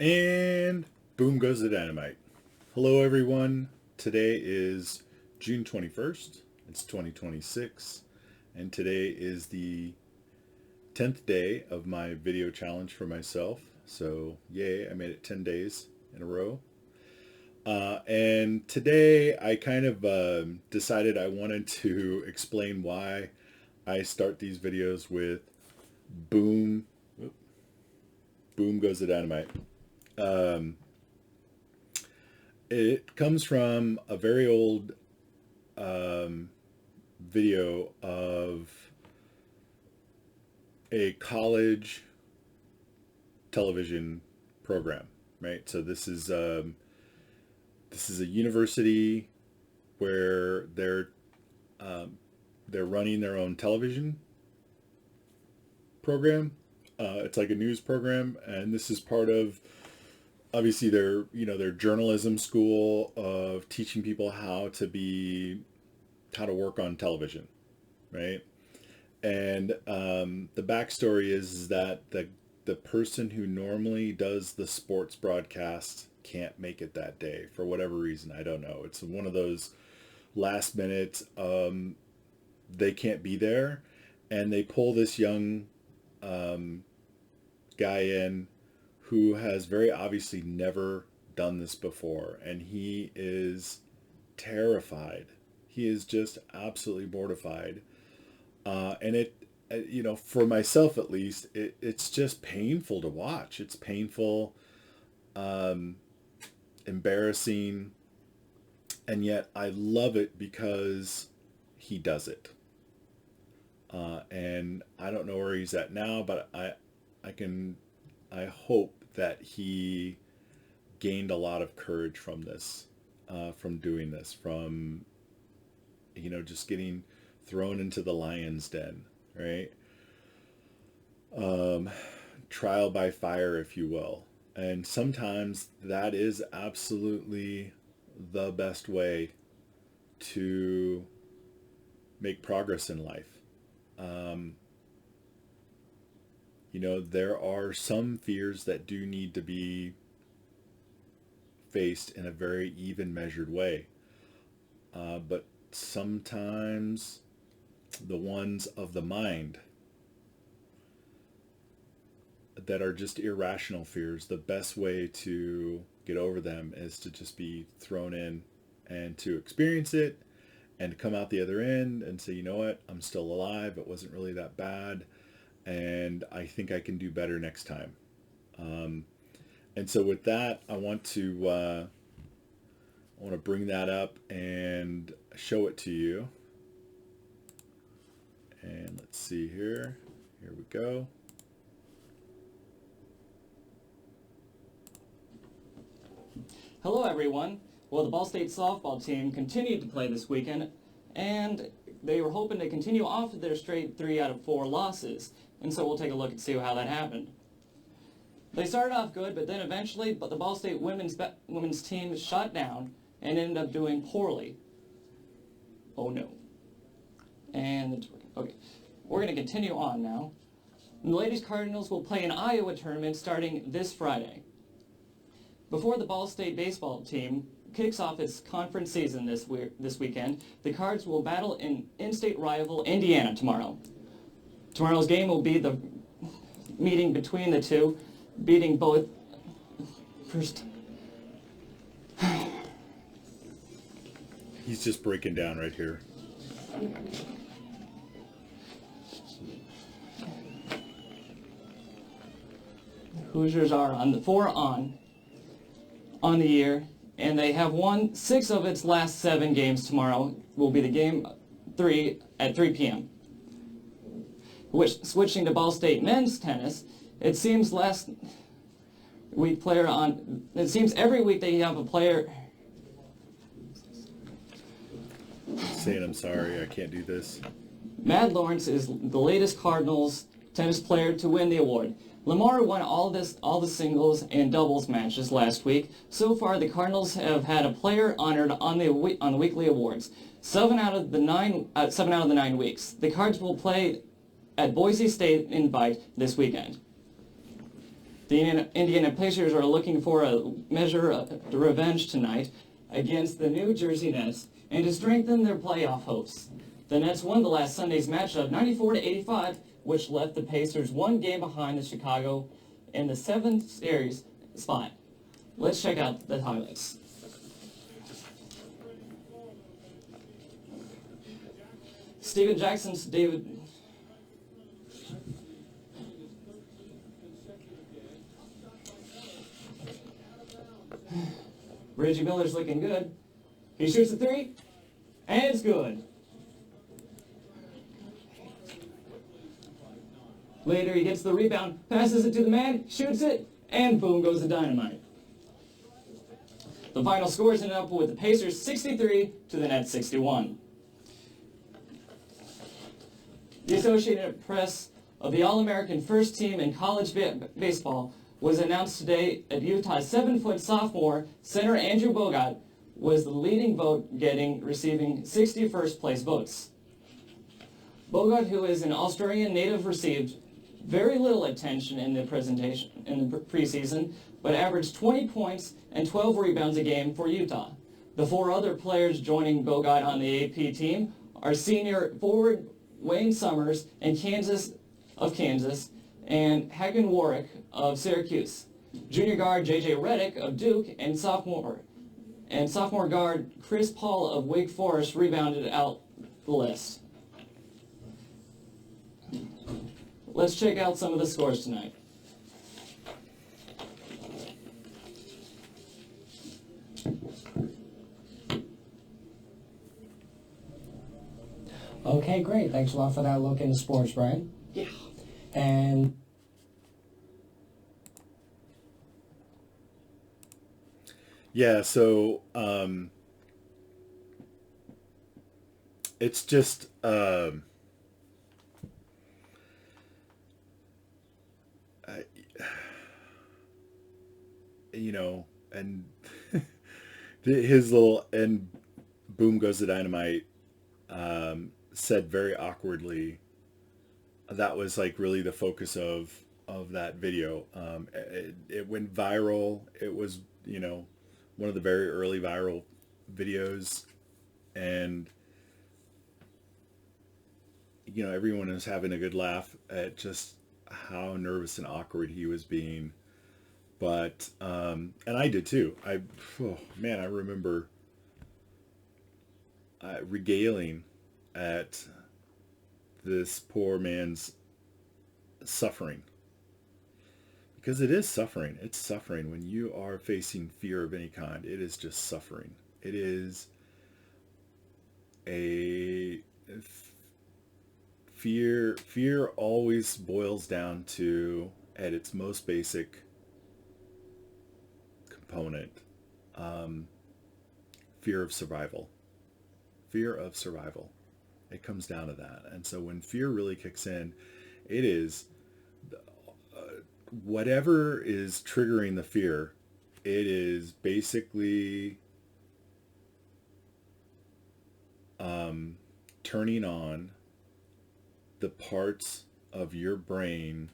And boom goes the dynamite. Hello, everyone. Today is June 21st. It's 2026. And today is the 10th day of my video challenge for myself. So, yay, I made it 10 days in a row. And today I kind of decided I wanted to explain why I start these videos with boom, boom goes the dynamite. Um, it comes from a very old um, video of a college television program, right? So this is a university where um, they're running their own television program. It's like a news program, and this is part of obviously their journalism school of teaching people how to work on television, right? And the backstory is that the person who normally does the sports broadcast can't make it that day for whatever reason. I don't know. It's one of those last minute, they can't be there, and they pull this young um, guy in who has very obviously never done this before, and he is terrified. He is just absolutely mortified, and for myself at least, it's just painful to watch. It's painful, um, embarrassing, and yet I love it because he does it. And I don't know where he's at now, but I can, I hope that he gained a lot of courage from this, from doing this, from, just getting thrown into the lion's den, right? Um, Trial by fire, if you will. And sometimes that is absolutely the best way to make progress in life. Um, there are some fears that do need to be faced in a very even measured way. But sometimes the ones of the mind that are just irrational fears, the best way to get over them is to just be thrown in and to experience it and come out the other end and say, you know what, I'm still alive. It wasn't really that bad. And I think I can do better next time. Um, and so with that, I want to bring that up and show it to you. And let's see here. Here we go. Hello everyone. Well, the Ball State softball team continued to play this weekend, and they were hoping to continue off of their straight 3 out of 4 losses. And so we'll take a look and see how that happened. They started off good, but then eventually, the Ball State women's team shut down and ended up doing poorly. Oh no. And it's working. Okay. We're going to continue on now. The Ladies Cardinals will play an Iowa tournament starting this Friday. Before the Ball State baseball team kicks off its conference season this weekend, the Cards will battle an in-state rival Indiana tomorrow. Tomorrow's game will be the meeting between the two, beating both first. He's just breaking down right here. Hoosiers are on the 4 on the year, and they have won 6 of its last 7 games. Tomorrow will be the game 3 at 3 p.m. Switching to Ball State men's tennis, it seems every week they have a player. Saying I'm sorry, I can't do this. Matt Lawrence is the latest Cardinals tennis player to win the award. Lamar won all the singles and doubles matches last week. So far, the Cardinals have had a player honored on the weekly awards. 7 out of the 9 weeks. The Cards will play at Boise State Invite this weekend. The Indiana Pacers are looking for a measure of revenge tonight against the New Jersey Nets and to strengthen their playoff hopes. The Nets won the last Sunday's matchup 94-85, which left the Pacers one game behind the Chicago in the 7th series spot. Let's check out the highlights. Steven Jackson's David... Reggie Miller's looking good. He shoots a three, and it's good. Later, he gets the rebound, passes it to the man, shoots it, and boom goes the dynamite. The final scores ended up with the Pacers 63 to the Nets 61. The Associated Press of the All-American first team in college baseball was announced today at Utah's 7-foot sophomore center Andrew Bogut was the leading vote receiving 60 first-place votes. Bogut, who is an Australian native, received very little attention in the preseason, but averaged 20 points and 12 rebounds a game for Utah. The four other players joining Bogut on the AP team are senior forward Wayne Summers and Kansas, and Hagen Warwick of Syracuse, junior guard J.J. Redick of Duke, and sophomore guard Chris Paul of Wake Forest rebounded out the list. Let's check out some of the scores tonight. Okay, great. Thanks a lot for that look into sports, Brian. Yeah. And yeah, so it's just and his little and boom goes the dynamite said very awkwardly. That was like really the focus of that video. It went viral. It was, one of the very early viral videos, and everyone was having a good laugh at just how nervous and awkward he was being. But and I did too. I remember regaling at this poor man's suffering, because it is suffering. It's suffering when you are facing fear of any kind. It is just suffering. It is a fear always boils down to, at its most basic component, fear of survival. It comes down to that. And so when fear really kicks in, it is whatever is triggering the fear. It is basically turning on the parts of your brain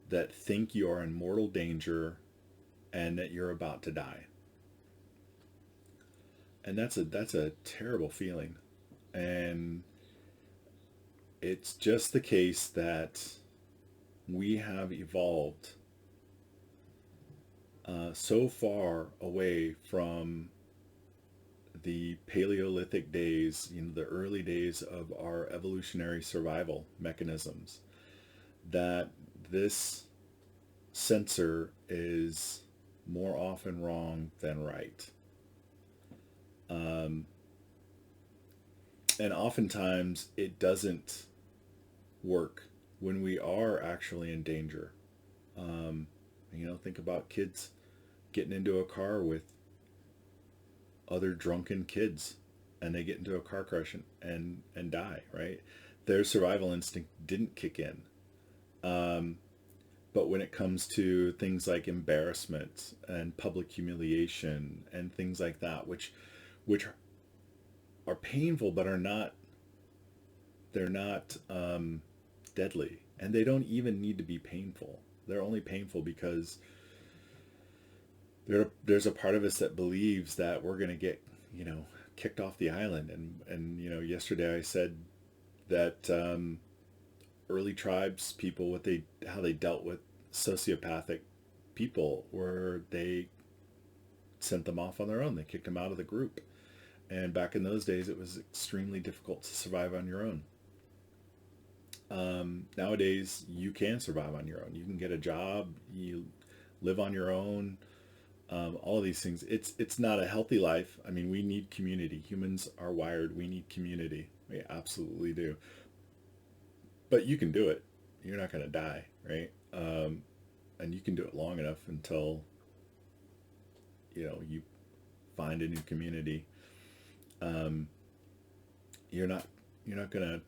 that think you are in mortal danger and that you're about to die. And that's a terrible feeling. And it's just the case that we have evolved so far away from the Paleolithic days, the early days of our evolutionary survival mechanisms, that this sensor is more often wrong than right. And oftentimes it doesn't work when we are actually in danger. Think about kids getting into a car with other drunken kids, and they get into a car crash and die, right? Their survival instinct didn't kick in. But when it comes to things like embarrassment and public humiliation and things like that, which are painful but they're not deadly, and they don't even need to be painful. They're only painful because there's a part of us that believes that we're going to get, kicked off the island. And yesterday I said that early tribes people, how they dealt with sociopathic people, where they sent them off on their own. They kicked them out of the group. And back in those days, it was extremely difficult to survive on your own. Nowadays, you can survive on your own. You can get a job, you live on your own, all of these things. It's not a healthy life. I mean, we need community. Humans are wired. We need community. We absolutely do. But you can do it. You're not going to die, right? And you can do it long enough until, you find a new community. You're not gonna,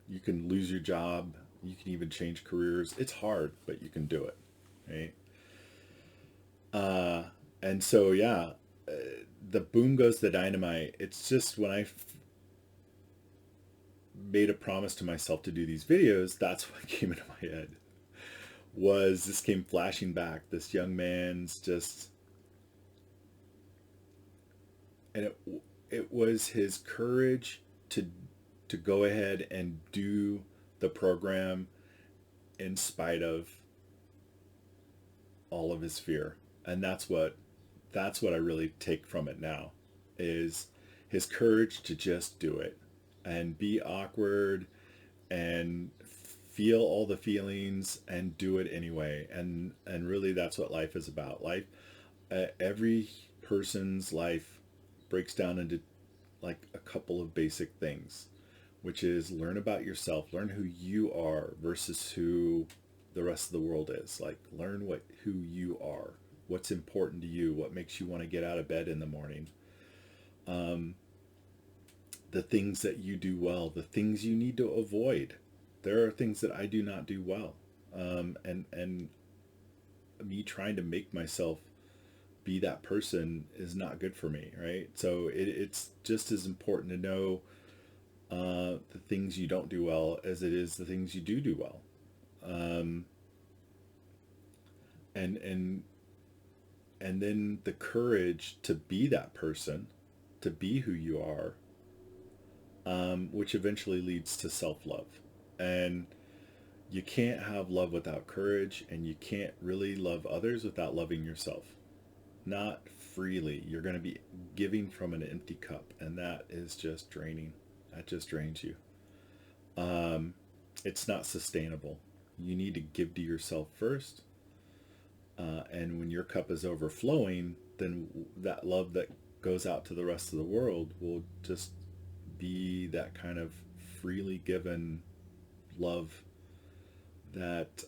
you can lose your job. You can even change careers. It's hard, but you can do it, right? And so, the boom goes the dynamite. It's just when I made a promise to myself to do these videos, that's what came into my head. This came flashing back. This young man's and it was his courage to go ahead and do the program in spite of all of his fear. And that's what I really take from it now, is his courage to just do it and be awkward and feel all the feelings and do it anyway. And really that's what life is about. Life, every person's life breaks down into like a couple of basic things, which is learn about yourself, learn who you are versus who the rest of the world is. Like, learn who you are, what's important to you, what makes you want to get out of bed in the morning, the things that you do well, the things you need to avoid. There are things that I do not do well, and me trying to make myself be that person is not good for me, right? So it's just as important to know the things you don't do well as it is the things you do well. And then the courage to be that person, to be who you are, which eventually leads to self-love. And you can't have love without courage, and you can't really love others without loving yourself. Not freely. You're going to be giving from an empty cup, and that is just draining. That just drains you. It's not sustainable. You need to give to yourself first, and when your cup is overflowing, then that love that goes out to the rest of the world will just be that kind of freely given love that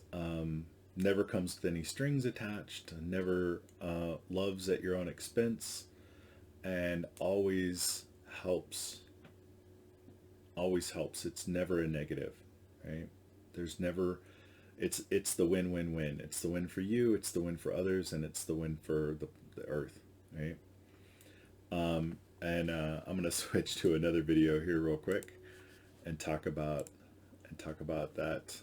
never comes with any strings attached, never loves at your own expense, and always helps. Always helps. It's never a negative, right? There's never, it's the win-win-win. It's the win for you, it's the win for others, and it's the win for the earth, right? I'm going to switch to another video here real quick and talk about that.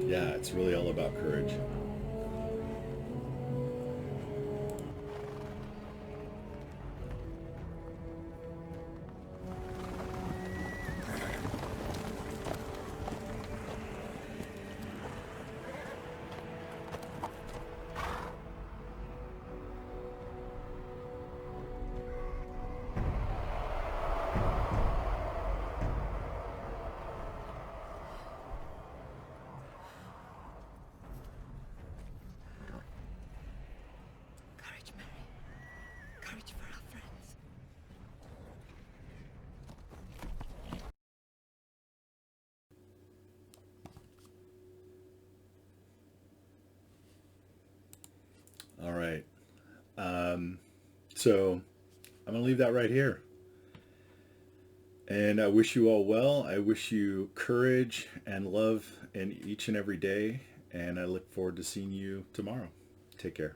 Yeah, it's really all about courage. Courage, Mary. Courage for our friends. All right. So I'm going to leave that right here. And I wish you all well. I wish you courage and love in each and every day. And I look forward to seeing you tomorrow. Take care.